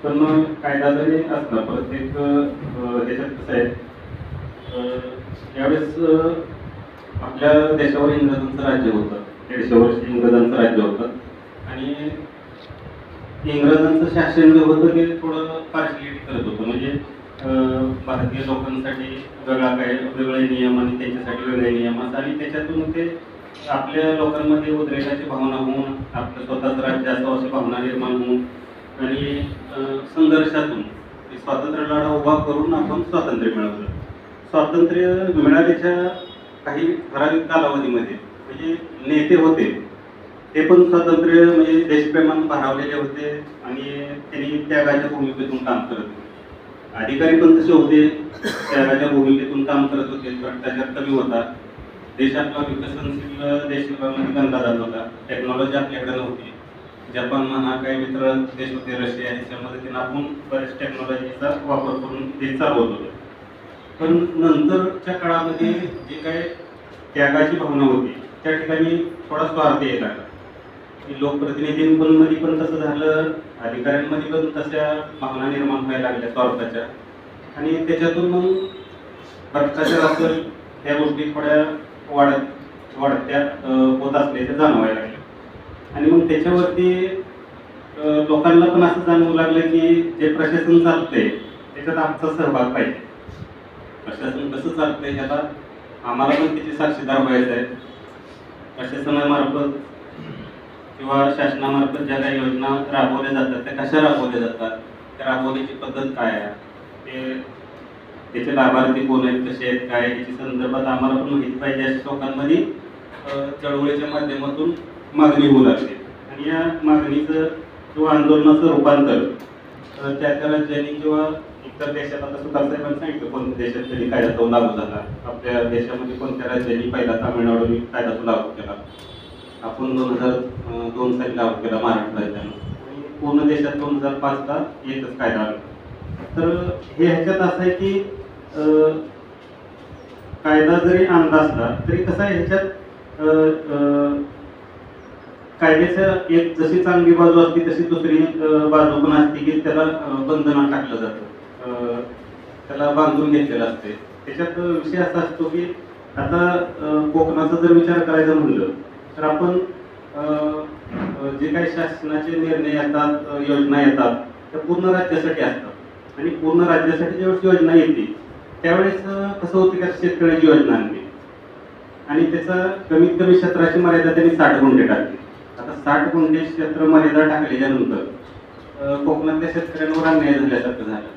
पण कायदा जरी असला प्रत्येक ह्याच्यात कसं आहे, यावेळेस आपल्या देशावर इंग्रजांचं राज्य होतं. 150 वर्ष इंग्रजांचं राज्य होतं आणि इंग्रजांचं शासन जे होतं ते थोडं पार्शलिटी करत होतं. म्हणजे भारतीय लोकांसाठी वेगळे नियम आणि त्यांच्यासाठी वेगळे नियम असं, आणि त्याच्यातून ते आपल्या लोकांमध्ये उद्रेकाची भावना होऊन आपलं स्वतःच राज्य असावं अशी भावना निर्माण होऊन आणि संघर्षातून स्वातंत्र्य लढा उभा करून आपण स्वातंत्र्य मिळवलं. स्वातंत्र्य मिळाल्याच्या काही ठराविक कालावधीमध्ये म्हणजे नेते होते ते पण स्वातंत्र्य म्हणजे देशप्रेमानं भारावलेले होते आणि त्यांनी त्यागाच्या भूमिकेतून काम करत होते. अधिकारी पण तसे होते, त्यागाच्या भूमिकेतून काम करत होते. भ्रष्टाचार कमी होता, देश आपला विकसनशील देश म्हणजे गणला जात होता. टेक्नॉलॉजी आपल्याकडे नव्हती. जपान म्हणा, काही मित्र देश होते रशिया, याच्या मदतीने आपण बऱ्याच टेक्नॉलॉजीचा वापर करून देश चालवत होतो. पण नंतरच्या काळामध्ये जे काय त्यागाची भावना होती त्या ठिकाणी थोडा स्वार्थ यायला लागला. लोकप्रतिनिधींमध्ये पण तसं झालं, अधिकाऱ्यांमध्ये पण तशा भावना निर्माण व्हायला लागल्या स्वार्थाच्या, आणि त्याच्यातून मग भ्रष्टाचार असेल त्या गोष्टी थोड्या वाढत्या होत असल्याच्या जाणवायला लागल्या. आणि मग त्याच्यावरती लोकांना पण असं जाणवू लागलं की जे प्रशासन चालतंय त्याच्यात आमचा सहभाग पाहिजे. प्रशासन कसं चालतंय ह्याला आम्हाला पण त्याची साक्षीदार व्हायचं आहे. प्रशासनामार्फत किंवा शासनामार्फत ज्या काही योजना राबवल्या जातात त्या कशा राबवल्या जातात, त्या राबवण्याची पद्धत काय आहे, त्याचे लाभार्थी कोण आहेत, कसे आहेत, काय याच्या संदर्भात आम्हाला पण माहिती पाहिजे अशा लोकांमध्ये चळवळीच्या माध्यमातून मागणी होऊ लागते. आणि या मागणीचं किंवा आंदोलनाचं रूपांतर त्या राज्यांनी किंवा इतर देशात, आता सुतारसाहेबांनी सांगितलं कोणत्या देशात तरी कायदा तो लागू झाला. आपल्या देशामध्ये कोणत्या राज्यांनी पहिला तामिळनाडूने कायदा तो लागू केला, आपण 2002 साली लागू केला महाराष्ट्र राज्यानं, आणि पूर्ण देशात 2005ला एकच कायदा आला. तर हे ह्याच्यात असं आहे की कायदा जरी आणला असला तरी कसं आहे, ह्याच्यात कायद्याच्या एक जशी चांगली बाजू असते तशी दुसरी बाजू पण असते की त्याला बंधनात टाकलं जातं, त्याला बांधून घेतलेलं असते. त्याच्यात विषय असा असतो की आता कोकणाचा जर विचार करायचा म्हणलं तर आपण जे काही शासनाचे निर्णय येतात, योजना येतात त्या पूर्ण राज्यासाठी असतात, आणि पूर्ण राज्यासाठी ज्यावेळेस योजना येते त्यावेळेस कसं होतं की शेतकऱ्याची योजना आणली आणि त्याचा कमीत कमी क्षेत्राची मर्यादा त्यांनी 60 गुंठे टाकली. आता 60 गुंठे क्षेत्र मर्यादा टाकल्याच्यानंतर कोकणातल्या शेतकऱ्यांवर अन्याय झाल्यासारखं झालं.